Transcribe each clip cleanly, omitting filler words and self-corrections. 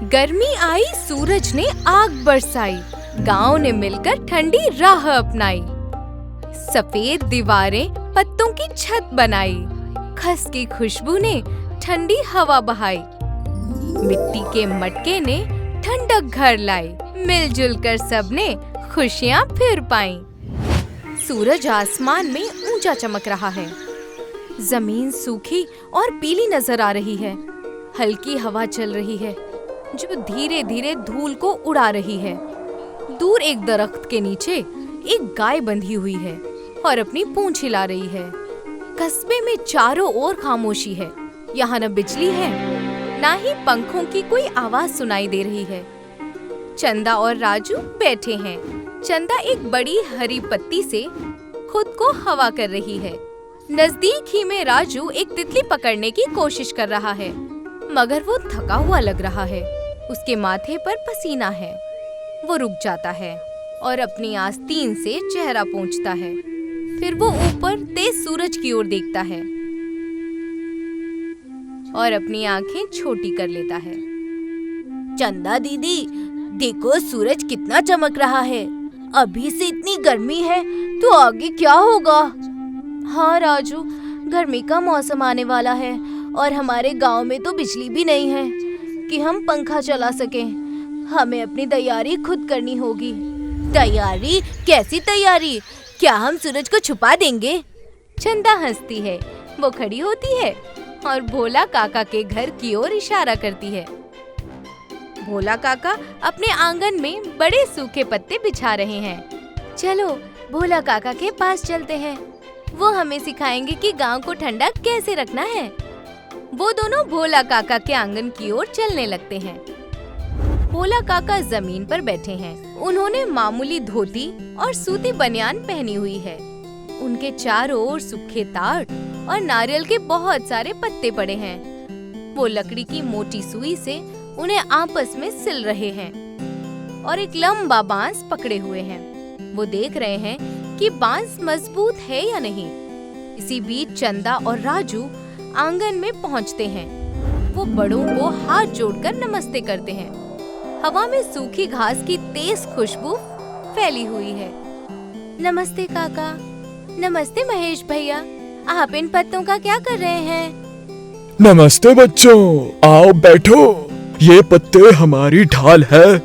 गर्मी आई, सूरज ने आग बरसाई, गांव ने मिलकर ठंडी राह अपनाई। सफेद दीवारें पत्तों की छत बनाई, खस की खुशबू ने ठंडी हवा बहाई। मिट्टी के मटके ने ठंडक घर लाई, मिलजुल कर सबने खुशियां फिर पाई। सूरज आसमान में ऊंचा चमक रहा है, जमीन सूखी और पीली नजर आ रही है। हल्की हवा चल रही है जो धीरे धीरे धूल को उड़ा रही है। दूर एक दरख्त के नीचे एक गाय बंधी हुई है और अपनी पूंछ हिला रही है। कस्बे में चारों ओर खामोशी है, यहाँ न बिजली है, ना ही पंखों की कोई आवाज सुनाई दे रही है। चंदा और राजू बैठे हैं। चंदा एक बड़ी हरी पत्ती से खुद को हवा कर रही है। नजदीक ही में राजू एक तितली पकड़ने की कोशिश कर रहा है, मगर वो थका हुआ लग रहा है। उसके माथे पर पसीना है। वो रुक जाता है और अपनी आस्तीन से चेहरा पोंछता है। फिर वो ऊपर तेज सूरज की ओर देखता है और अपनी आंखें छोटी कर लेता है। चंदा दीदी, देखो सूरज कितना चमक रहा है। अभी से इतनी गर्मी है तो आगे क्या होगा? हाँ राजू, गर्मी का मौसम आने वाला है और हमारे गांव में तो बिजली भी नहीं है कि हम पंखा चला सकें। हमें अपनी तैयारी खुद करनी होगी। तैयारी? कैसी तैयारी? क्या हम सूरज को छुपा देंगे? चंदा हंसती है। वो खड़ी होती है और भोला काका के घर की ओर इशारा करती है। भोला काका अपने आंगन में बड़े सूखे पत्ते बिछा रहे हैं। चलो भोला काका के पास चलते हैं, वो हमें सिखाएंगे कि गांव को ठंडा कैसे रखना है। वो दोनों भोला काका के आंगन की ओर चलने लगते हैं। भोला काका जमीन पर बैठे हैं। उन्होंने मामूली धोती और सूती बनियान पहनी हुई है। उनके चारों ओर सूखे ताड़ और नारियल के बहुत सारे पत्ते पड़े हैं। वो लकड़ी की मोटी सुई से उन्हें आपस में सिल रहे हैं और एक लंबा बांस पकड़े हुए हैं। वो देख रहे हैं कि बांस मजबूत है या नहीं। इसी बीच चंदा और राजू आंगन में पहुंचते हैं। वो बड़ों को हाथ जोड़कर नमस्ते करते हैं। हवा में सूखी घास की तेज खुशबू फैली हुई है। नमस्ते काका। नमस्ते महेश भैया, आप इन पत्तों का क्या कर रहे हैं? नमस्ते बच्चों, आओ बैठो। ये पत्ते हमारी ढाल है।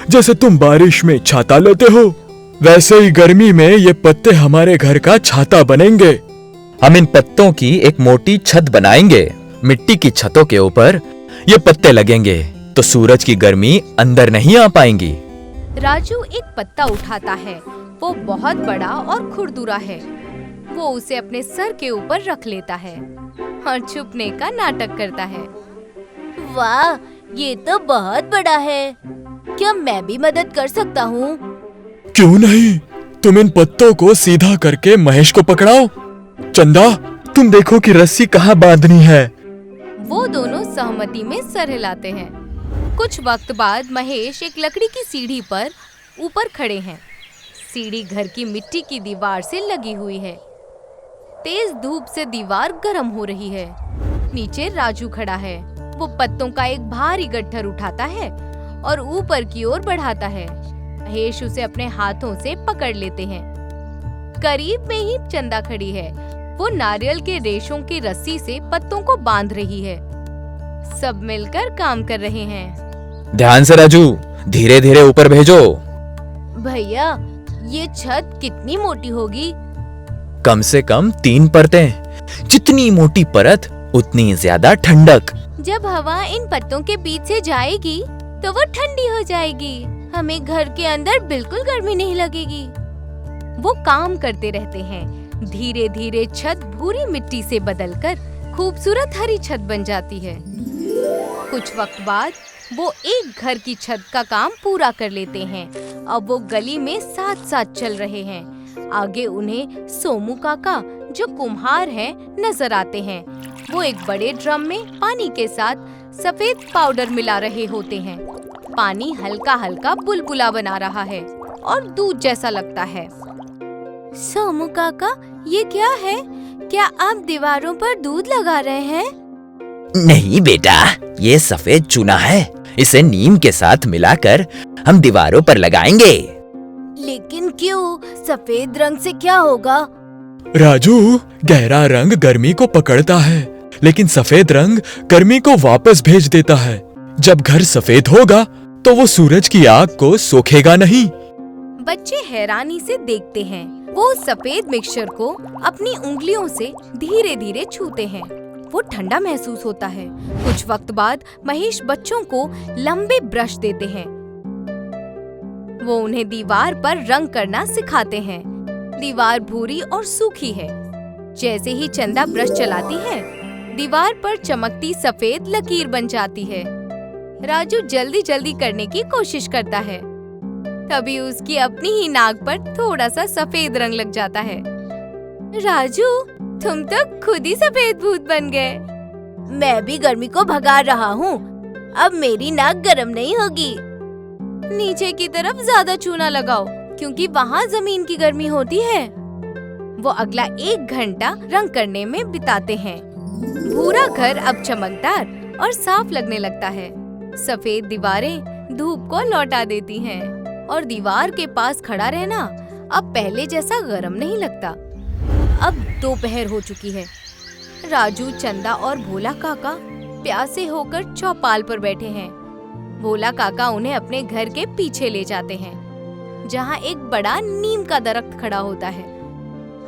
जैसे तुम बारिश में छाता लेते हो, वैसे ही गर्मी में ये पत्ते हमारे घर का छाता बनेंगे। हम इन पत्तों की एक मोटी छत बनाएंगे। मिट्टी की छतों के ऊपर ये पत्ते लगेंगे तो सूरज की गर्मी अंदर नहीं आ पाएंगी। राजू एक पत्ता उठाता है। वो बहुत बड़ा और खुरदुरा है। वो उसे अपने सर के ऊपर रख लेता है और छुपने का नाटक करता है। वाह, ये तो बहुत बड़ा है। क्या मैं भी मदद कर सकता हूँ? क्यों नहीं, तुम इन पत्तों को सीधा करके महेश को पकड़ाओ। चंदा, तुम देखो कि रस्सी कहाँ बांधनी है। वो दोनों सहमति में सर हिलाते हैं। कुछ वक्त बाद महेश एक लकड़ी की सीढ़ी पर ऊपर खड़े हैं। सीढ़ी घर की मिट्टी की दीवार से लगी हुई है। तेज धूप से दीवार गर्म हो रही है। नीचे राजू खड़ा है। वो पत्तों का एक भारी गट्ठर उठाता है और ऊपर की ओर बढ़ाता है। महेश उसे अपने हाथों से पकड़ लेते हैं। करीब में ही चंदा खड़ी है। वो नारियल के रेशों की रस्सी से पत्तों को बांध रही है। सब मिलकर काम कर रहे हैं। ध्यान से राजू, धीरे धीरे ऊपर भेजो। भैया, ये छत कितनी मोटी होगी? कम से कम 3 परतें। जितनी मोटी परत उतनी ज्यादा ठंडक। जब हवा इन पत्तों के बीच से जाएगी तो वो ठंडी हो जाएगी। हमें घर के अंदर बिल्कुल गर्मी नहीं लगेगी। वो काम करते रहते हैं। धीरे धीरे छत भूरी मिट्टी से बदलकर खूबसूरत हरी छत बन जाती है। कुछ वक्त बाद वो एक घर की छत का काम पूरा कर लेते हैं। अब वो गली में साथ साथ चल रहे हैं। आगे उन्हें सोमू काका, जो कुम्हार हैं, नजर आते हैं। वो एक बड़े ड्रम में पानी के साथ सफेद पाउडर मिला रहे होते हैं। पानी हल्का हल्का बुलबुला बना रहा है और दूध जैसा लगता है। सोमू काका, ये क्या है? क्या आप दीवारों पर दूध लगा रहे हैं? नहीं बेटा, ये सफेद चूना है। इसे नीम के साथ मिलाकर हम दीवारों पर लगाएंगे। लेकिन क्यों? सफेद रंग से क्या होगा? राजू, गहरा रंग गर्मी को पकड़ता है, लेकिन सफेद रंग गर्मी को वापस भेज देता है। जब घर सफेद होगा तो वो सूरज की आग को सोखेगा नहीं। बच्चे हैरानी से देखते हैं। वो सफेद मिक्सचर को अपनी उंगलियों से धीरे धीरे छूते हैं। वो ठंडा महसूस होता है। कुछ वक्त बाद महेश बच्चों को लंबे ब्रश देते हैं। वो उन्हें दीवार पर रंग करना सिखाते हैं। दीवार भूरी और सूखी है। जैसे ही चंदा ब्रश चलाती है, दीवार पर चमकती सफेद लकीर बन जाती है। राजू जल्दी जल्दी करने की कोशिश करता है। तभी उसकी अपनी ही नाक पर थोड़ा सा सफेद रंग लग जाता है। राजू, तुम तो खुद ही सफेद भूत बन गए। मैं भी गर्मी को भगा रहा हूँ। अब मेरी नाक गर्म नहीं होगी। नीचे की तरफ ज्यादा चूना लगाओ, क्योंकि वहाँ जमीन की गर्मी होती है। वो अगला 1 घंटा रंग करने में बिताते हैं। भूरा घर अब चमकदार और साफ लगने लगता है। सफेद दीवारें धूप को लौटा देती हैं और दीवार के पास खड़ा रहना अब पहले जैसा गर्म नहीं लगता। अब दोपहर हो चुकी है। राजू, चंदा और भोला काका प्यासे होकर चौपाल पर बैठे हैं। भोला काका उन्हें अपने घर के पीछे ले जाते हैं, जहाँ एक बड़ा नीम का दरख्त खड़ा होता है।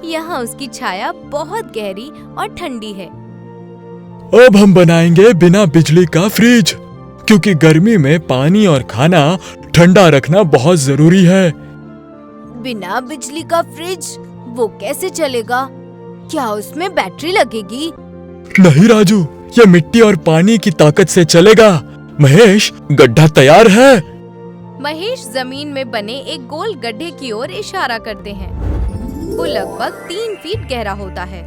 यहाँ उसकी छाया बहुत गहरी और ठंडी है। अब हम बनाएंगे बिना बिजली का फ्रिज, क्योंकि गर्मी में पानी और खाना ठंडा रखना बहुत जरूरी है। बिना बिजली का फ्रिज? वो कैसे चलेगा? क्या उसमें बैटरी लगेगी? नहीं राजू, ये मिट्टी और पानी की ताकत से चलेगा। महेश, गड्ढा तैयार है। महेश जमीन में बने एक गोल गड्ढे की ओर इशारा करते हैं। वो लगभग 3 फीट गहरा होता है।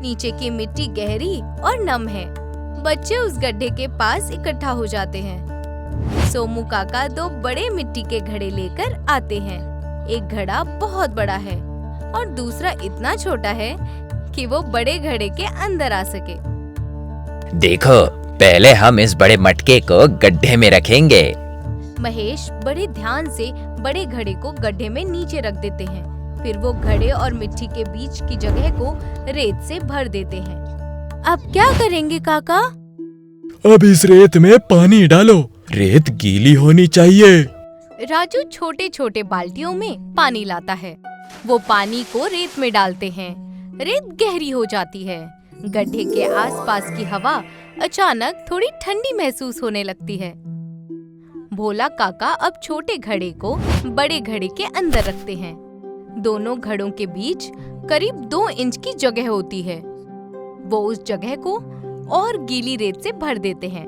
नीचे की मिट्टी गहरी और नम है। बच्चे उस गड्ढे के पास इकट्ठा हो जाते हैं। सोमू काका 2 बड़े मिट्टी के घड़े लेकर आते हैं। एक घड़ा बहुत बड़ा है और दूसरा इतना छोटा है कि वो बड़े घड़े के अंदर आ सके। देखो, पहले हम इस बड़े मटके को गड्ढे में रखेंगे। महेश बड़े ध्यान से बड़े घड़े को गड्ढे में नीचे रख देते हैं। फिर वो घड़े और मिट्टी के बीच की जगह को रेत से भर देते हैं। अब क्या करेंगे काका? अब इस रेत में पानी डालो। रेत गीली होनी चाहिए। राजू छोटे छोटे बाल्टियों में पानी लाता है। वो पानी को रेत में डालते हैं। रेत गहरी हो जाती है। गड्ढे के आसपास की हवा अचानक थोड़ी ठंडी महसूस होने लगती है। भोला काका अब छोटे घड़े को बड़े घड़े के अंदर रखते हैं। दोनों घड़ों के बीच करीब 2 इंच की जगह होती है। वो उस जगह को और गीली रेत से भर देते हैं।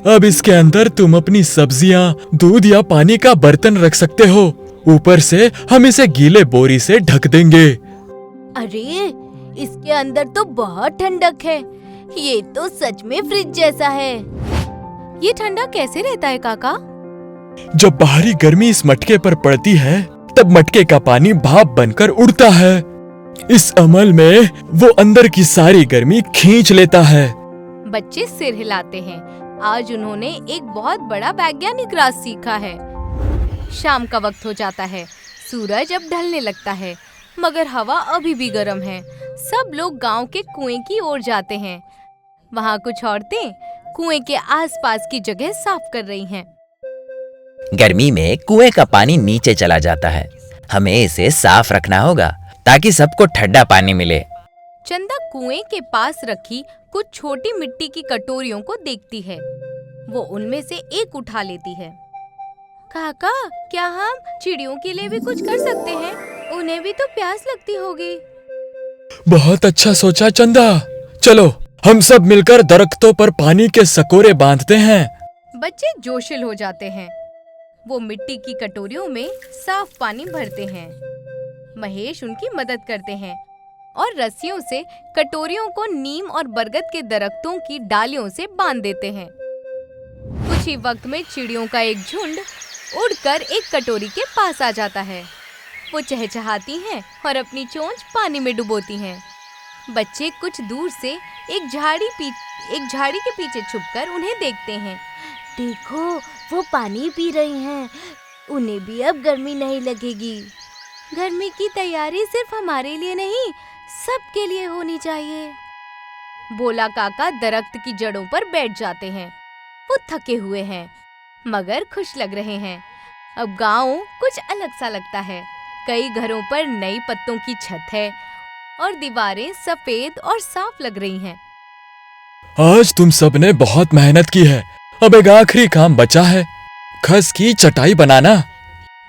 अब इसके अंदर तुम अपनी सब्जियां, दूध या पानी का बर्तन रख सकते हो। ऊपर से हम इसे गीले बोरी से ढक देंगे। अरे, इसके अंदर तो बहुत ठंडक है। ये तो सच में फ्रिज जैसा है। ये ठंडा कैसे रहता है काका? जब बाहरी गर्मी इस मटके पर पड़ती है, तब मटके का पानी भाप बनकर उड़ता है। इस अमल में वो अंदर की सारी गर्मी खींच लेता है। बच्चे सिर हिलाते हैं। आज उन्होंने एक बहुत बड़ा वैज्ञानिक राज सीखा है। शाम का वक्त हो जाता है। सूरज अब ढलने लगता है, मगर हवा अभी भी गर्म है। सब लोग गांव के कुएं की ओर जाते हैं। वहाँ कुछ औरतें कुएं के आसपास की जगह साफ कर रही हैं। गर्मी में कुएं का पानी नीचे चला जाता है। हमें इसे साफ रखना होगा ताकि सबको ठंडा पानी मिले। चंदा कुएं के पास रखी कुछ छोटी मिट्टी की कटोरियों को देखती है। वो उनमें से एक उठा लेती है। काका, क्या हम चिड़ियों के लिए भी कुछ कर सकते हैं? उन्हें भी तो प्यास लगती होगी। बहुत अच्छा सोचा चंदा। चलो, हम सब मिलकर दरख्तों पर पानी के सकोरे बांधते हैं। बच्चे जोशिल हो जाते हैं। वो मिट्टी की कटोरियों में साफ पानी भरते हैं। महेश उनकी मदद करते हैं और रस्सियों से कटोरियों को नीम और बरगद के दरख्तों की डालियों से बांध देते हैं। कुछ ही वक्त में चिड़ियों का एक झुंड उड़कर एक कटोरी के पास आ जाता है। वो चहचहाती हैं और अपनी चोंच पानी में डुबोती हैं। बच्चे कुछ दूर से एक झाड़ी के पीछे छुपकर उन्हें देखते हैं। देखो, वो पानी पी रही हैं। उन्हें भी अब गर्मी नहीं लगेगी। गर्मी की तैयारी सिर्फ हमारे लिए नहीं, सबके लिए होनी चाहिए। भोला काका दरख्त की जड़ों पर बैठ जाते हैं। वो थके हुए हैं मगर खुश लग रहे हैं। अब गांव कुछ अलग सा लगता है। कई घरों पर नई पत्तों की छत है और दीवारें सफेद और साफ लग रही हैं। आज तुम सबने बहुत मेहनत की है। अब एक आखिरी काम बचा है, खस की चटाई बनाना।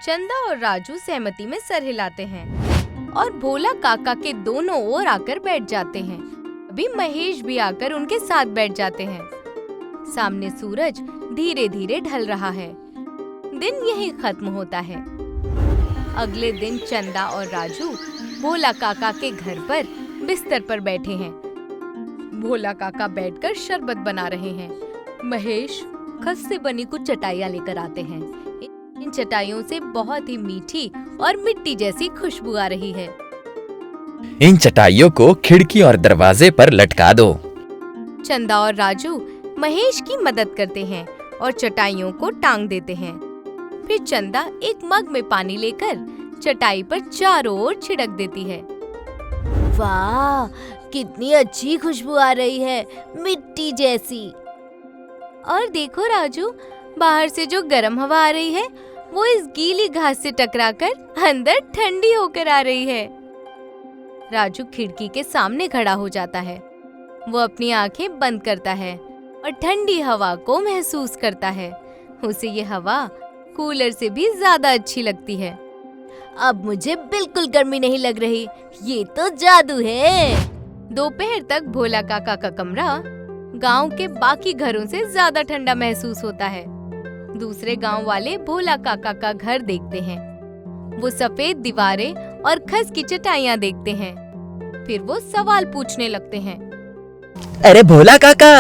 चंदा और राजू सहमति में सर हिलाते हैं और भोला काका के दोनों ओर आकर बैठ जाते हैं। अभी महेश भी आकर उनके साथ बैठ जाते हैं। सामने सूरज धीरे धीरे ढल रहा है। दिन यही खत्म होता है। अगले दिन चंदा और राजू भोला काका के घर पर बिस्तर पर बैठे हैं। भोला काका बैठकर शरबत बना रहे हैं। महेश खस से बनी कुछ चटाइयाँ लेकर आते हैं। इन चटाइयों से बहुत ही मीठी और मिट्टी जैसी खुशबू आ रही है। इन चटाइयों को खिड़की और दरवाजे पर लटका दो। चंदा और राजू महेश की मदद करते हैं और चटाइयों को टांग देते हैं। फिर चंदा एक मग में पानी लेकर चटाई पर चारों ओर छिड़क देती है। वाह, कितनी अच्छी खुशबू आ रही है, मिट्टी जैसी। और देखो राजू, बाहर से जो गर्म हवा आ रही है वो इस गीली घास से टकराकर अंदर ठंडी होकर आ रही है। राजू खिड़की के सामने खड़ा हो जाता है। वो अपनी आंखें बंद करता है और ठंडी हवा को महसूस करता है। उसे ये हवा कूलर से भी ज्यादा अच्छी लगती है। अब मुझे बिल्कुल गर्मी नहीं लग रही। ये तो जादू है। दोपहर तक भोला काका का कमरा गांव के बाकी घरों से ज्यादा ठंडा महसूस होता है। दूसरे गांव वाले भोला काका का घर देखते हैं। वो सफेद दीवारें और खस की चटाइयाँ देखते हैं। फिर वो सवाल पूछने लगते हैं। अरे भोला काका,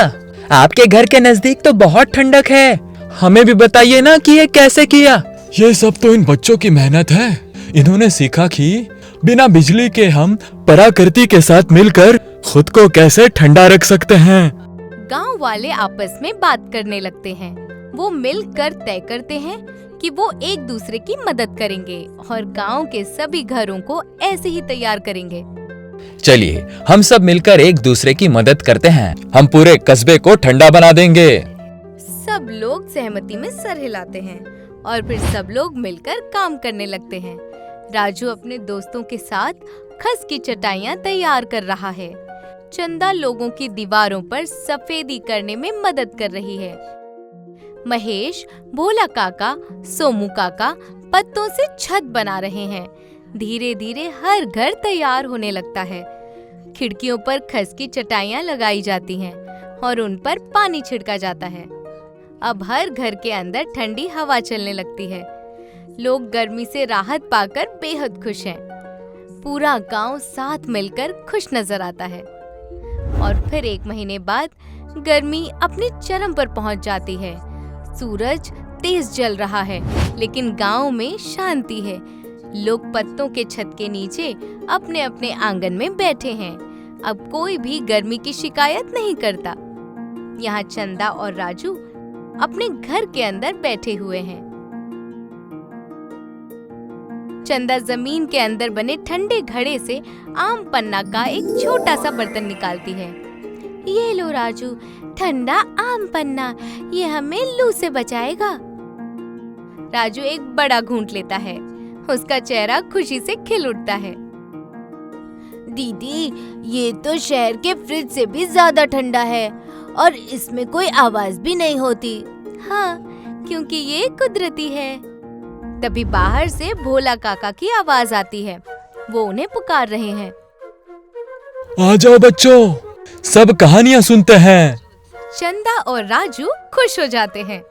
आपके घर के नजदीक तो बहुत ठंडक है। हमें भी बताइए ना कि ये कैसे किया। ये सब तो इन बच्चों की मेहनत है। इन्होंने सीखा कि बिना बिजली के हम प्रकृति के साथ मिलकर खुद को कैसे ठंडा रख सकते हैं। गांव वाले आपस में बात करने लगते हैं। वो मिलकर तय करते हैं कि वो एक दूसरे की मदद करेंगे और गांव के सभी घरों को ऐसे ही तैयार करेंगे। चलिए हम सब मिलकर एक दूसरे की मदद करते हैं। हम पूरे कस्बे को ठंडा बना देंगे। सब लोग सहमति में सर हिलाते हैं और फिर सब लोग मिलकर काम करने लगते हैं। राजू अपने दोस्तों के साथ खस की चटाइयाँ तैयार कर रहा है। चंदा लोगों की दीवारों पर सफेदी करने में मदद कर रही है। महेश, भोला काका, सोमू काका पत्तों से छत बना रहे हैं। धीरे धीरे हर घर तैयार होने लगता है। खिड़कियों पर खस की चटाइयाँ लगाई जाती हैं और उन पर पानी छिड़का जाता है। अब हर घर के अंदर ठंडी हवा चलने लगती है। लोग गर्मी से राहत पाकर बेहद खुश हैं। पूरा गांव साथ मिलकर खुश नजर आता है। और फिर एक महीने बाद गर्मी अपने चरम पर पहुंच जाती है। सूरज तेज जल रहा है, लेकिन गांव में शांति है। लोग पत्तों के छत के नीचे अपने अपने आंगन में बैठे हैं। अब कोई भी गर्मी की शिकायत नहीं करता। यहाँ चंदा और राजू अपने घर के अंदर बैठे हुए हैं। चंदा जमीन के अंदर बने ठंडे घड़े से आम पन्ना का एक छोटा सा बर्तन निकालती है। ये लो राजू, ठंडा आम पन्ना, ये हमें लू से बचाएगा। राजू एक बड़ा घूंट लेता है। उसका चेहरा खुशी से खिल उठता है। दीदी, ये तो शहर के फ्रिज से भी ज्यादा ठंडा है और इसमें कोई आवाज भी नहीं होती। हाँ, क्योंकि ये कुदरती है। तभी बाहर से भोला काका की आवाज आती है। वो उन्हें पुकार रहे हैं। आ जाओ बच्चों, सब कहानियाँ सुनते हैं। चंदा और राजू खुश हो जाते हैं।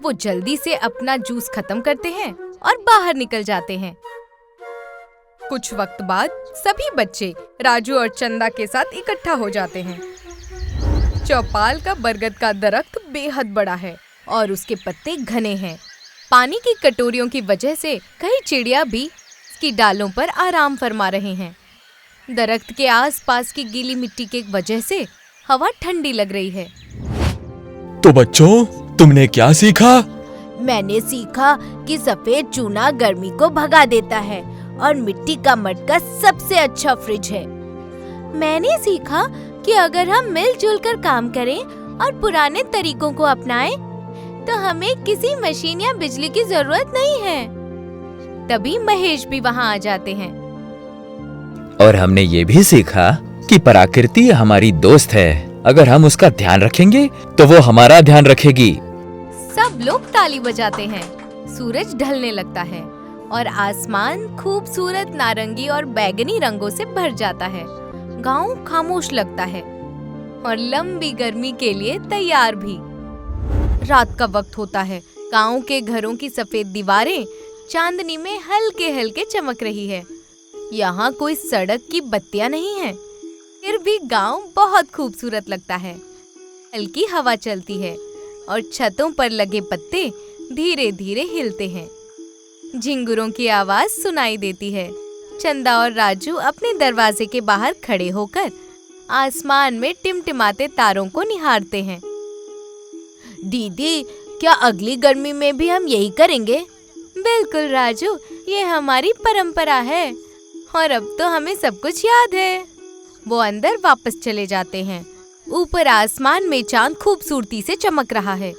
वो जल्दी से अपना जूस खत्म करते हैं और बाहर निकल जाते हैं। कुछ वक्त बाद सभी बच्चे राजू और चंदा के साथ इकट्ठा हो जाते हैं। चौपाल का बरगद का दरख्त बेहद बड़ा है और उसके पत्ते घने हैं। पानी की कटोरियों की वजह से कई चिड़िया भी इसकी डालों पर आराम फरमा रहे हैं। दरख्त के आसपास की गीली मिट्टी की वजह से हवा ठंडी लग रही है। तो बच्चों, तुमने क्या सीखा? मैंने सीखा कि सफेद चूना गर्मी को भगा देता है और मिट्टी का मटका सबसे अच्छा फ्रिज है। मैंने सीखा कि अगर हम मिलजुल कर काम करें और पुराने तरीकों को अपनाएं, तो हमें किसी मशीन या बिजली की जरूरत नहीं है। तभी महेश भी वहाँ आ जाते हैं। और हमने ये भी सीखा कि प्रकृति हमारी दोस्त है। अगर हम उसका ध्यान रखेंगे तो वो हमारा ध्यान रखेगी। सब लोग ताली बजाते हैं। सूरज ढलने लगता है और आसमान खूबसूरत नारंगी और बैंगनी रंगों से भर जाता है। गांव खामोश लगता है और लंबी गर्मी के लिए तैयार भी। रात का वक्त होता है। गांव के घरों की सफेद दीवारें चांदनी में हल्के हल्के चमक रही है। यहाँ कोई सड़क की बत्तियां नहीं है, फिर भी गांव बहुत खूबसूरत लगता है। हल्की हवा चलती है और छतों पर लगे पत्ते धीरे धीरे हिलते हैं। झिंगुरों की आवाज सुनाई देती है। चंदा और राजू अपने दरवाजे के बाहर खड़े होकर आसमान में टिमटिमाते तारों को निहारते हैं। दीदी, क्या अगली गर्मी में भी हम यही करेंगे? बिल्कुल राजू, ये हमारी परंपरा है और अब तो हमें सब कुछ याद है। वो अंदर वापस चले जाते हैं। ऊपर आसमान में चांद खूबसूरती से चमक रहा है।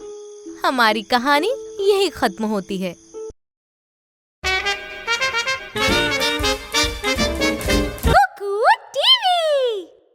हमारी कहानी यही खत्म होती है।